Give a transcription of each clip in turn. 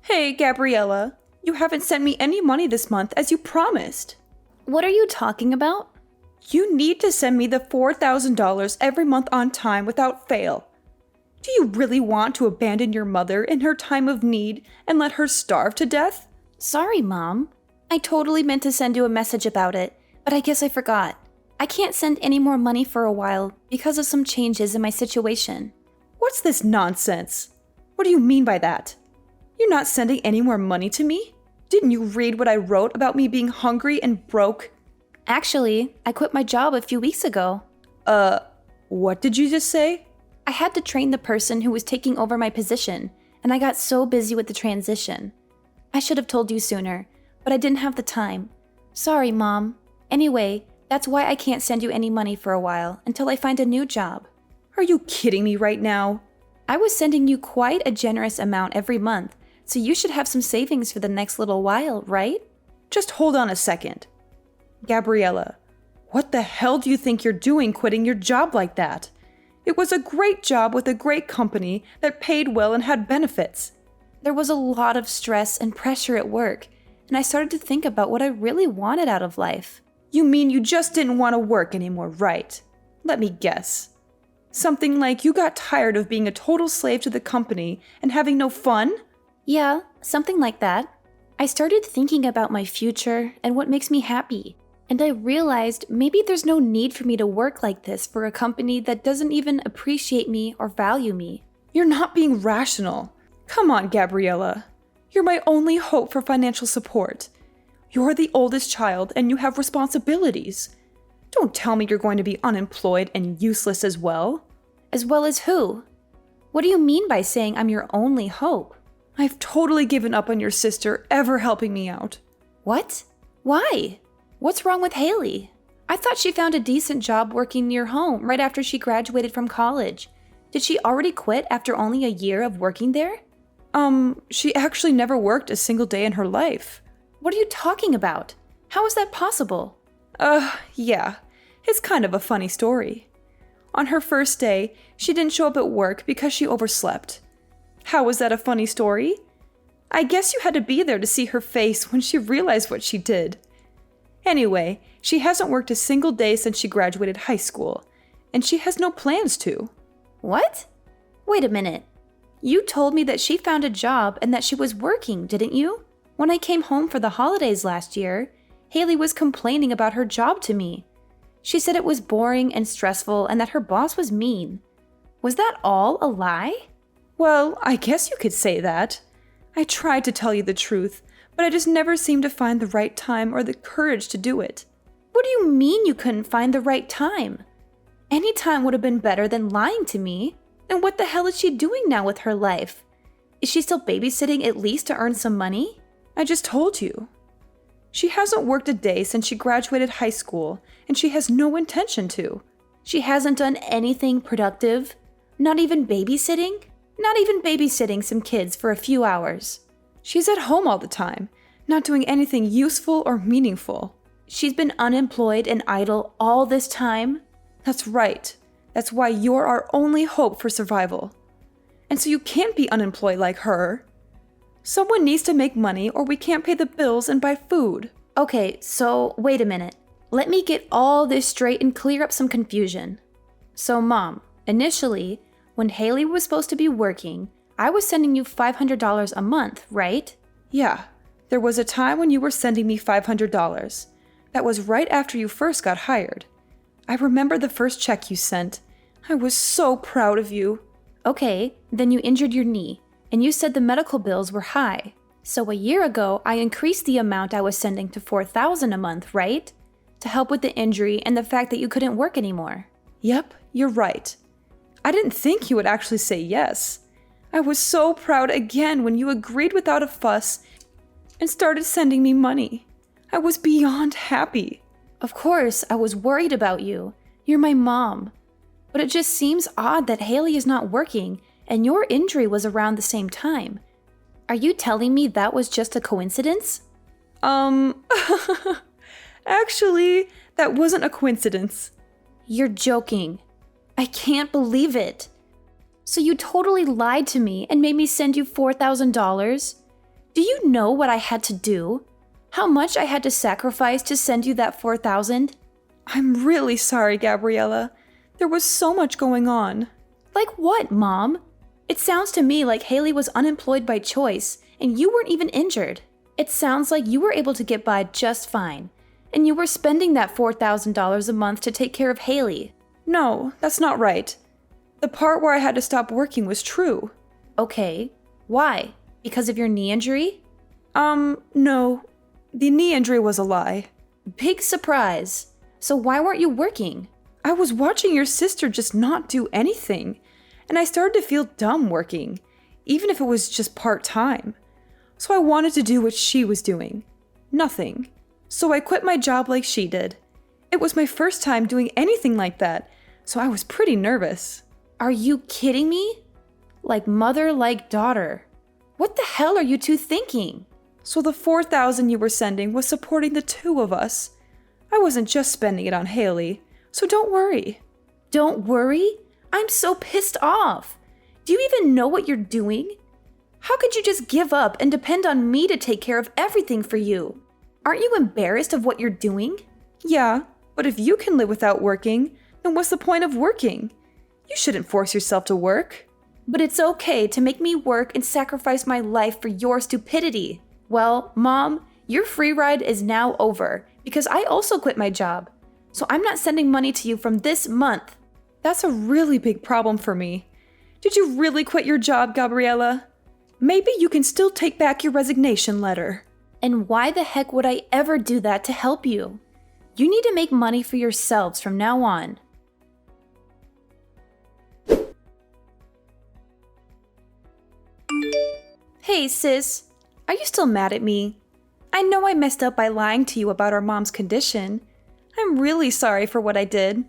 Hey, Gabriella, you haven't sent me any money this month as you promised. What are you talking about? You need to send me the $4,000 every month on time without fail. Do you really want to abandon your mother in her time of need and let her starve to death? Sorry, Mom. I totally meant to send you a message about it, but I guess I forgot. I can't send any more money for a while because of some changes in my situation. What's this nonsense? What do you mean by that? You're not sending any more money to me? Didn't you read what I wrote about me being hungry and broke? Actually, I quit my job a few weeks ago. What did you just say? I had to train the person who was taking over my position, and I got so busy with the transition. I should have told you sooner, but I didn't have the time. Sorry, Mom. Anyway, that's why I can't send you any money for a while until I find a new job. Are you kidding me right now? I was sending you quite a generous amount every month, so you should have some savings for the next little while, right? Just hold on a second. Gabriella, what the hell do you think you're doing quitting your job like that? It was a great job with a great company that paid well and had benefits. There was a lot of stress and pressure at work, and I started to think about what I really wanted out of life. You mean you just didn't want to work anymore, right? Let me guess. Something like you got tired of being a total slave to the company and having no fun? Yeah, something like that. I started thinking about my future and what makes me happy, and I realized maybe there's no need for me to work like this for a company that doesn't even appreciate me or value me. You're not being rational. Come on, Gabriella. You're my only hope for financial support. You're the oldest child and you have responsibilities. Don't tell me you're going to be unemployed and useless as well. As well as who? What do you mean by saying I'm your only hope? I've totally given up on your sister ever helping me out. What? Why? What's wrong with Haley? I thought she found a decent job working near home right after she graduated from college. Did she already quit after only a year of working there? She actually never worked a single day in her life. What are you talking about? How is that possible? Yeah. It's kind of a funny story. On her first day, she didn't show up at work because she overslept. How was that a funny story? I guess you had to be there to see her face when she realized what she did. Anyway, she hasn't worked a single day since she graduated high school, and she has no plans to. What? Wait a minute. You told me that she found a job and that she was working, didn't you? When I came home for the holidays last year, Haley was complaining about her job to me. She said it was boring and stressful and that her boss was mean. Was that all a lie? Well, I guess you could say that. I tried to tell you the truth, but I just never seemed to find the right time or the courage to do it. What do you mean you couldn't find the right time? Any time would have been better than lying to me. And what the hell is she doing now with her life? Is she still babysitting at least to earn some money? I just told you. She hasn't worked a day since she graduated high school, and she has no intention to. She hasn't done anything productive? Not even babysitting? Not even babysitting some kids for a few hours. She's at home all the time, not doing anything useful or meaningful. She's been unemployed and idle all this time? That's right. That's why you're our only hope for survival. And so you can't be unemployed like her. Someone needs to make money or we can't pay the bills and buy food. Okay, so wait a minute. Let me get all this straight and clear up some confusion. So Mom, initially, when Haley was supposed to be working, I was sending you $500 a month, right? Yeah, there was a time when you were sending me $500. That was right after you first got hired. I remember the first check you sent. I was so proud of you. Okay, then you injured your knee, and you said the medical bills were high. So a year ago, I increased the amount I was sending to $4,000 a month, right? To help with the injury and the fact that you couldn't work anymore. Yep, you're right. I didn't think you would actually say yes. I was so proud again when you agreed without a fuss and started sending me money. I was beyond happy. Of course, I was worried about you. You're my mom. But it just seems odd that Haley is not working and your injury was around the same time. Are you telling me that was just a coincidence? Actually, that wasn't a coincidence. You're joking. I can't believe it. So you totally lied to me and made me send you $4,000? Do you know what I had to do? How much I had to sacrifice to send you that $4,000? I'm really sorry, Gabriella. There was so much going on. Like what, Mom? It sounds to me like Haley was unemployed by choice, and you weren't even injured. It sounds like you were able to get by just fine, and you were spending that $4,000 a month to take care of Haley. No, that's not right. The part where I had to stop working was true. Okay, why? Because of your knee injury? No. The knee injury was a lie. Big surprise. So why weren't you working? I was watching your sister just not do anything, and I started to feel dumb working, even if it was just part-time. So I wanted to do what she was doing. Nothing. So I quit my job like she did. It was my first time doing anything like that, so I was pretty nervous. Are you kidding me? Like mother, like daughter. What the hell are you two thinking? So the $4,000 you were sending was supporting the two of us. I wasn't just spending it on Haley, so don't worry. Don't worry? I'm so pissed off. Do you even know what you're doing? How could you just give up and depend on me to take care of everything for you? Aren't you embarrassed of what you're doing? Yeah, but if you can live without working, then what's the point of working? You shouldn't force yourself to work. But it's okay to make me work and sacrifice my life for your stupidity. Well, Mom, your free ride is now over because I also quit my job. So I'm not sending money to you from this month. That's a really big problem for me. Did you really quit your job, Gabriella? Maybe you can still take back your resignation letter. And why the heck would I ever do that to help you? You need to make money for yourselves from now on. Hey, sis. Are you still mad at me? I know I messed up by lying to you about our mom's condition. I'm really sorry for what I did.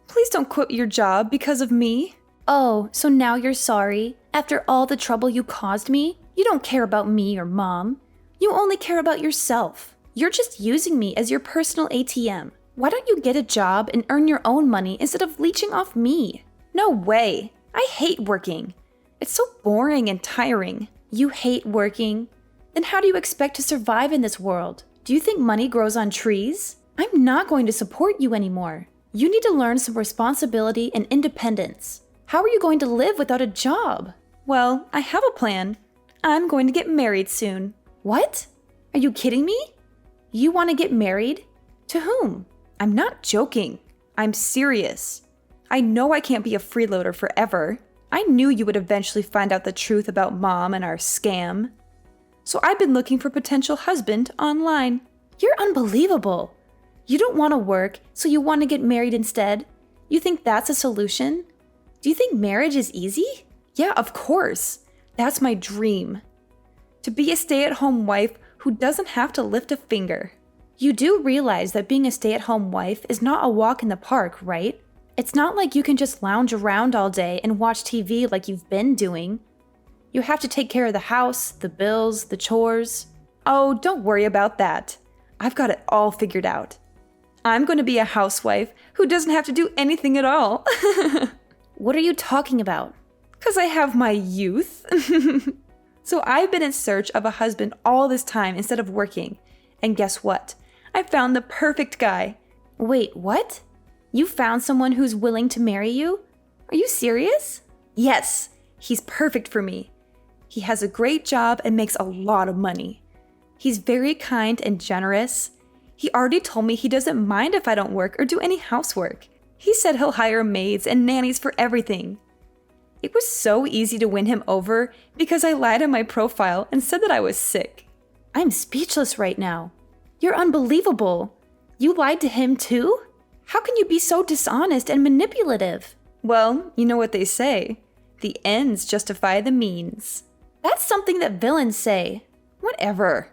Please don't quit your job because of me. Oh, so now you're sorry? After all the trouble you caused me? You don't care about me or Mom. You only care about yourself. You're just using me as your personal ATM. Why don't you get a job and earn your own money instead of leeching off me? No way. I hate working. It's so boring and tiring. You hate working? Then how do you expect to survive in this world? Do you think money grows on trees? I'm not going to support you anymore. You need to learn some responsibility and independence. How are you going to live without a job? Well, I have a plan. I'm going to get married soon. What? Are you kidding me? You want to get married? To whom? I'm not joking. I'm serious. I know I can't be a freeloader forever. I knew you would eventually find out the truth about Mom and our scam. So I've been looking for a potential husband online. You're unbelievable. You don't want to work, so you want to get married instead? You think that's a solution? Do you think marriage is easy? Yeah, of course. That's my dream. To be a stay-at-home wife who doesn't have to lift a finger. You do realize that being a stay-at-home wife is not a walk in the park, right? It's not like you can just lounge around all day and watch TV like you've been doing. You have to take care of the house, the bills, the chores. Oh, don't worry about that. I've got it all figured out. I'm going to be a housewife who doesn't have to do anything at all. What are you talking about? 'Cause I have my youth. So I've been in search of a husband all this time instead of working. And guess what? I found the perfect guy. Wait, what? You found someone who's willing to marry you? Are you serious? Yes, he's perfect for me. He has a great job and makes a lot of money. He's very kind and generous. He already told me he doesn't mind if I don't work or do any housework. He said he'll hire maids and nannies for everything. It was so easy to win him over because I lied on my profile and said that I was sick. I'm speechless right now. You're unbelievable. You lied to him too? How can you be so dishonest and manipulative? Well, you know what they say. The ends justify the means. That's something that villains say. Whatever.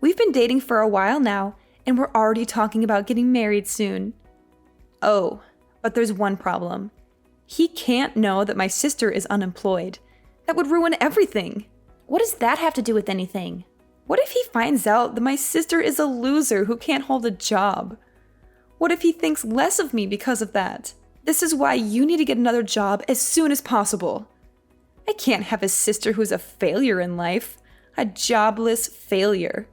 We've been dating for a while now, and we're already talking about getting married soon. Oh, but there's one problem. He can't know that my sister is unemployed. That would ruin everything. What does that have to do with anything? What if he finds out that my sister is a loser who can't hold a job? What if he thinks less of me because of that? This is why you need to get another job as soon as possible. I can't have a sister who's a failure in life. A jobless failure.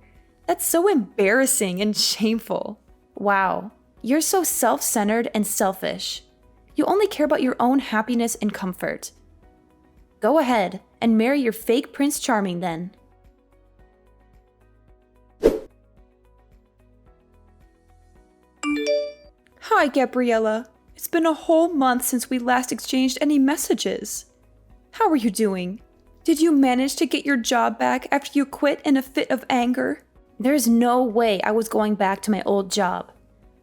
That's so embarrassing and shameful. Wow, you're so self-centered and selfish. You only care about your own happiness and comfort. Go ahead and marry your fake Prince Charming then. Hi, Gabriella. It's been a whole month since we last exchanged any messages. How are you doing? Did you manage to get your job back after you quit in a fit of anger? There's no way I was going back to my old job.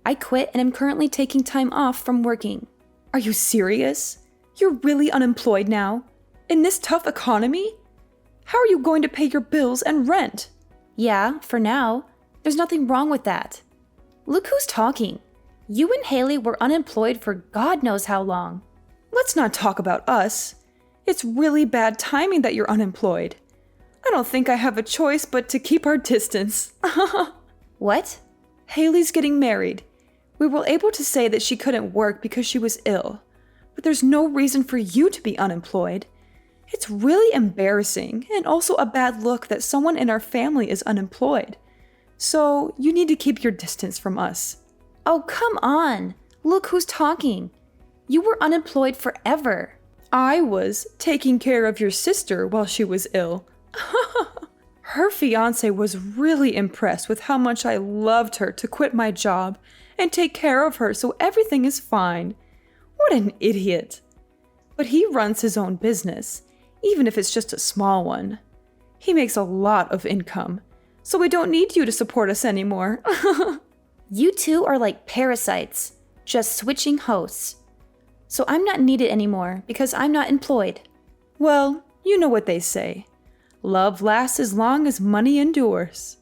I quit and am currently taking time off from working. Are you serious? You're really unemployed now? In this tough economy? How are you going to pay your bills and rent? Yeah, for now. There's nothing wrong with that. Look who's talking. You and Haley were unemployed for God knows how long. Let's not talk about us. It's really bad timing that you're unemployed. I don't think I have a choice but to keep our distance. What? Haley's getting married. We were able to say that she couldn't work because she was ill, but there's no reason for you to be unemployed. It's really embarrassing and also a bad look that someone in our family is unemployed. So you need to keep your distance from us. Oh, come on. Look who's talking. You were unemployed forever. I was taking care of your sister while she was ill. Her fiance was really impressed with how much I loved her to quit my job and take care of her so everything is fine. What an idiot. But he runs his own business, even if it's just a small one. He makes a lot of income, so we don't need you to support us anymore. You two are like parasites, just switching hosts. So I'm not needed anymore because I'm not employed. Well, you know what they say. Love lasts as long as money endures.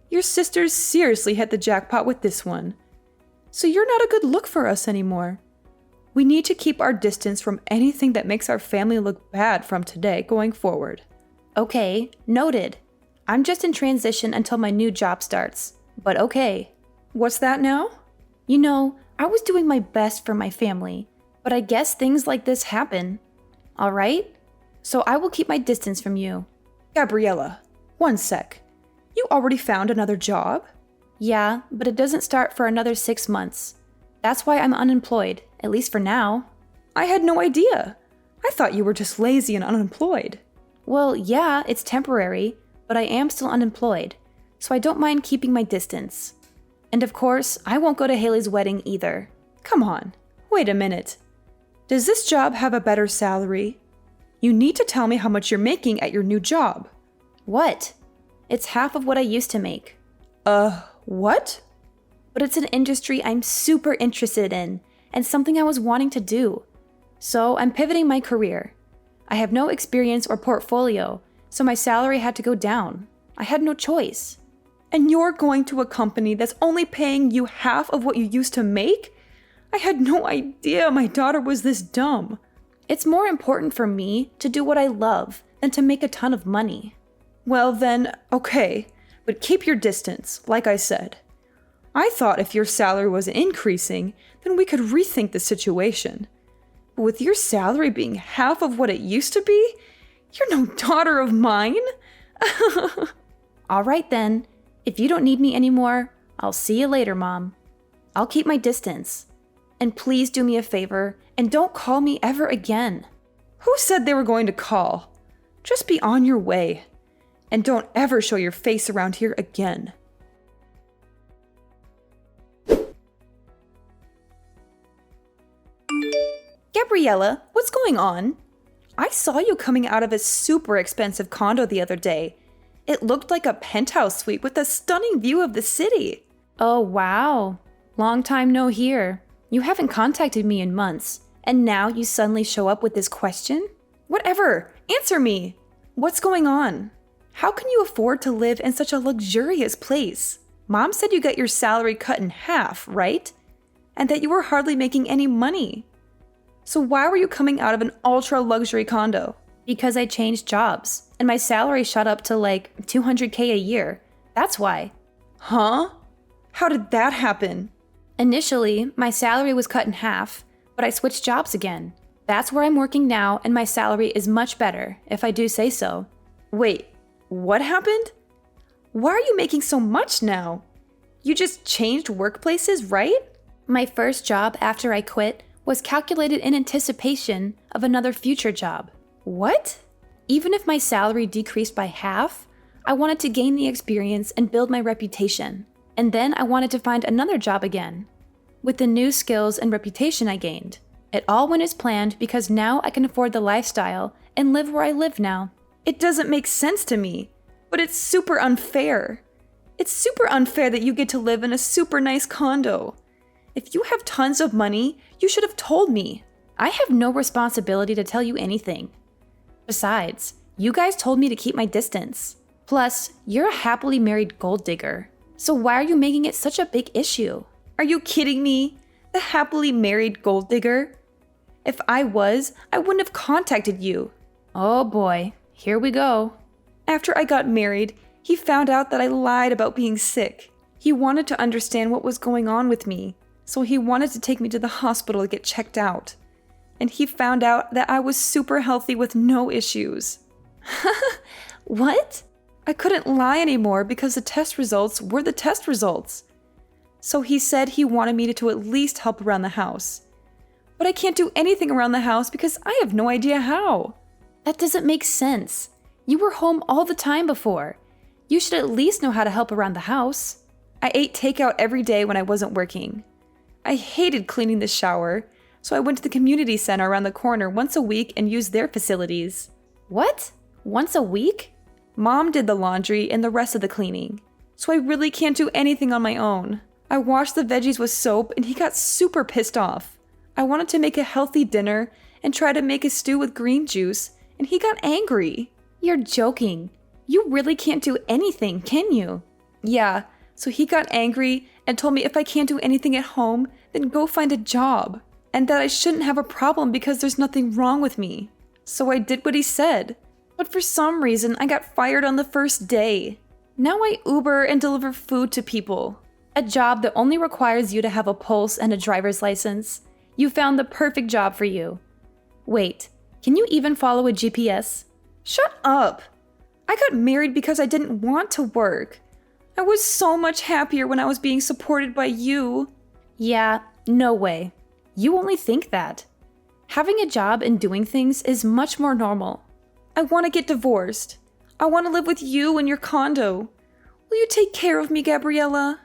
Your sisters seriously hit the jackpot with this one. So you're not a good look for us anymore. We need to keep our distance from anything that makes our family look bad from today going forward. Okay, noted. I'm just in transition until my new job starts. But okay. What's that now? You know, I was doing my best for my family, but I guess things like this happen. All right? So I will keep my distance from you. Gabriella, one sec. You already found another job? Yeah, but it doesn't start for another 6 months. That's why I'm unemployed, at least for now. I had no idea. I thought you were just lazy and unemployed. Well, yeah, it's temporary, but I am still unemployed, so I don't mind keeping my distance. And of course, I won't go to Haley's wedding either. Come on, wait a minute. Does this job have a better salary? You need to tell me how much you're making at your new job. What? It's half of what I used to make. What? But it's an industry I'm super interested in and something I was wanting to do. So I'm pivoting my career. I have no experience or portfolio, so my salary had to go down. I had no choice. And you're going to a company that's only paying you half of what you used to make? I had no idea my daughter was this dumb. It's more important for me to do what I love than to make a ton of money. Well then, okay, but keep your distance, like I said. I thought if your salary was increasing, then we could rethink the situation. But with your salary being half of what it used to be, you're no daughter of mine. All right then, if you don't need me anymore, I'll see you later, Mom. I'll keep my distance. And please do me a favor and don't call me ever again. Who said they were going to call? Just be on your way. And don't ever show your face around here again. Gabriella, what's going on? I saw you coming out of a super expensive condo the other day. It looked like a penthouse suite with a stunning view of the city. Oh, wow. Long time no hear. You haven't contacted me in months, and now you suddenly show up with this question? Whatever, answer me. What's going on? How can you afford to live in such a luxurious place? Mom said you got your salary cut in half, right? And that you were hardly making any money. So why were you coming out of an ultra-luxury condo? Because I changed jobs, and my salary shot up to like $200K a year. That's why. Huh? How did that happen? Initially, my salary was cut in half, but I switched jobs again. That's where I'm working now, and my salary is much better, if I do say so. Wait, What happened? Why are you making so much now? You just changed workplaces, right? My first job after I quit was calculated in anticipation of another future job. What? Even if my salary decreased by half, I wanted to gain the experience and build my reputation. And then I wanted to find another job again. With the new skills and reputation I gained, it all went as planned because now I can afford the lifestyle and live where I live now. It doesn't make sense to me, but it's super unfair. It's super unfair that you get to live in a super nice condo. If you have tons of money, you should have told me. I have no responsibility to tell you anything. Besides, you guys told me to keep my distance. Plus, you're a happily married gold digger. So why are you making it such a big issue? Are you kidding me? The happily married gold digger? If I was, I wouldn't have contacted you. Oh boy, here we go. After I got married, he found out that I lied about being sick. He wanted to understand what was going on with me, so he wanted to take me to the hospital to get checked out. And he found out that I was super healthy with no issues. What? I couldn't lie anymore because the test results were the test results. So he said he wanted me to at least help around the house. But I can't do anything around the house because I have no idea how. That doesn't make sense. You were home all the time before. You should at least know how to help around the house. I ate takeout every day when I wasn't working. I hated cleaning the shower, so I went to the community center around the corner once a week and used their facilities. What? Once a week? Mom did the laundry and the rest of the cleaning, so I really can't do anything on my own. I washed the veggies with soap and he got super pissed off. I wanted to make a healthy dinner and try to make a stew with green juice, and he got angry. You're joking. You really can't do anything, can you? Yeah, so he got angry and told me if I can't do anything at home, then go find a job, and that I shouldn't have a problem because there's nothing wrong with me. So I did what he said. But for some reason, I got fired on the first day. Now I Uber and deliver food to people. A job that only requires you to have a pulse and a driver's license. You found the perfect job for you. Wait, can you even follow a GPS? Shut up! I got married because I didn't want to work. I was so much happier when I was being supported by you. Yeah, no way. You only think that. Having a job and doing things is much more normal. I want to get divorced. I want to live with you in your condo. Will you take care of me, Gabriella?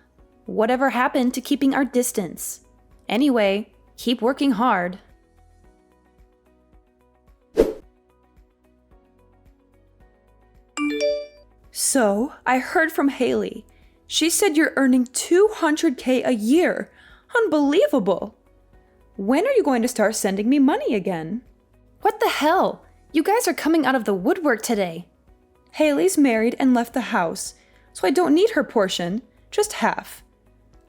Whatever happened to keeping our distance? Anyway, keep working hard. So, I heard from Haley. She said you're earning $200K a year. Unbelievable. When are you going to start sending me money again? What the hell? You guys are coming out of the woodwork today. Haley's married and left the house, so I don't need her portion, just half.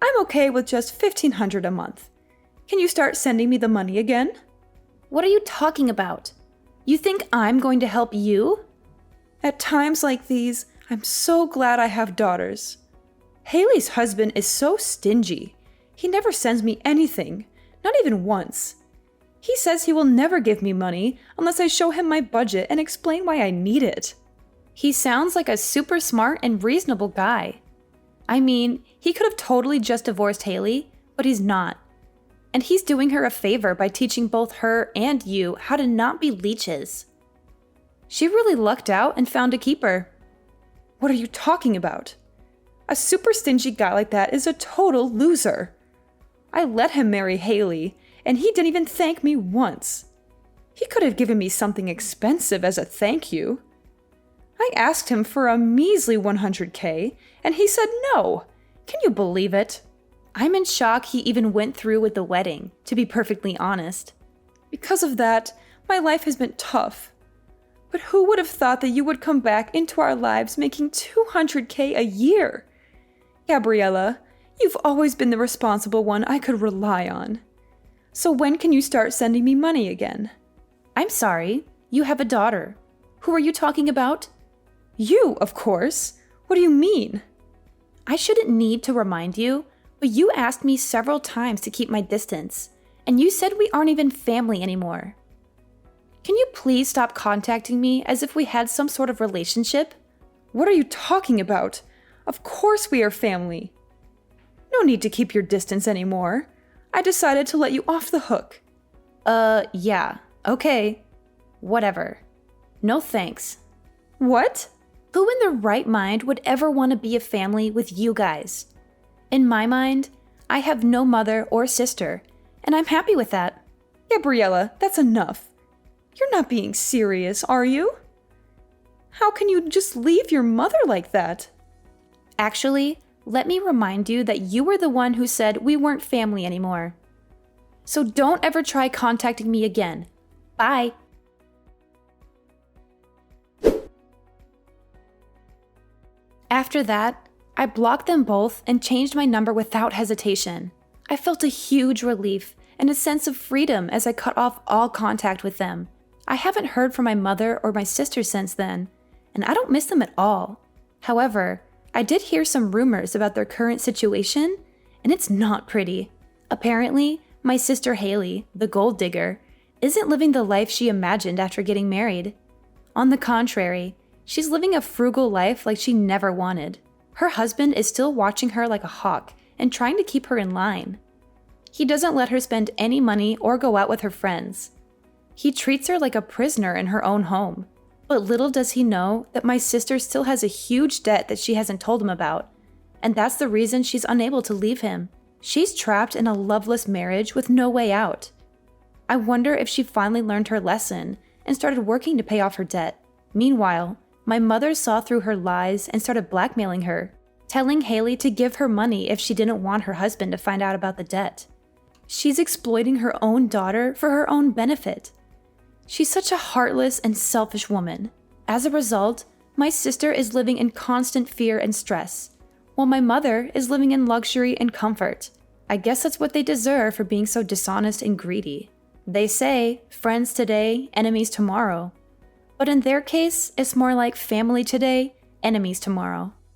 I'm okay with just $1,500 a month. Can you start sending me the money again? What are you talking about? You think I'm going to help you? At times like these, I'm so glad I have daughters. Haley's husband is so stingy. He never sends me anything, not even once. He says he will never give me money unless I show him my budget and explain why I need it. He sounds like a super smart and reasonable guy. I mean, he could have totally just divorced Haley, but he's not. And he's doing her a favor by teaching both her and you how to not be leeches. She really lucked out and found a keeper. What are you talking about? A super stingy guy like that is a total loser. I let him marry Haley, and he didn't even thank me once. He could have given me something expensive as a thank you. I asked him for a measly $100K, and he said no. Can you believe it? I'm in shock he even went through with the wedding, to be perfectly honest. Because of that, my life has been tough. But who would have thought that you would come back into our lives making $200K a year? Gabriella, you've always been the responsible one I could rely on. So when can you start sending me money again? I'm sorry, you have a daughter. Who are you talking about? You, of course. What do you mean? I shouldn't need to remind you, but you asked me several times to keep my distance, and you said we aren't even family anymore. Can you please stop contacting me as if we had some sort of relationship? What are you talking about? Of course we are family. No need to keep your distance anymore. I decided to let you off the hook. Yeah. Okay. Whatever. No thanks. What? Who in their right mind would ever want to be a family with you guys? In my mind, I have no mother or sister, and I'm happy with that. Gabriella, that's enough. You're not being serious, are you? How can you just leave your mother like that? Actually, let me remind you that you were the one who said we weren't family anymore. So don't ever try contacting me again. Bye. After that, I blocked them both and changed my number without hesitation. I felt a huge relief and a sense of freedom as I cut off all contact with them. I haven't heard from my mother or my sister since then, and I don't miss them at all. However, I did hear some rumors about their current situation, and it's not pretty. Apparently, my sister Haley, the gold digger, isn't living the life she imagined after getting married. On the contrary, she's living a frugal life like she never wanted. Her husband is still watching her like a hawk and trying to keep her in line. He doesn't let her spend any money or go out with her friends. He treats her like a prisoner in her own home. But little does he know that my sister still has a huge debt that she hasn't told him about, and that's the reason she's unable to leave him. She's trapped in a loveless marriage with no way out. I wonder if she finally learned her lesson and started working to pay off her debt. Meanwhile, my mother saw through her lies and started blackmailing her, telling Haley to give her money if she didn't want her husband to find out about the debt. She's exploiting her own daughter for her own benefit. She's such a heartless and selfish woman. As a result, my sister is living in constant fear and stress, while my mother is living in luxury and comfort. I guess that's what they deserve for being so dishonest and greedy. They say, friends today, enemies tomorrow. But in their case, it's more like family today, enemies tomorrow.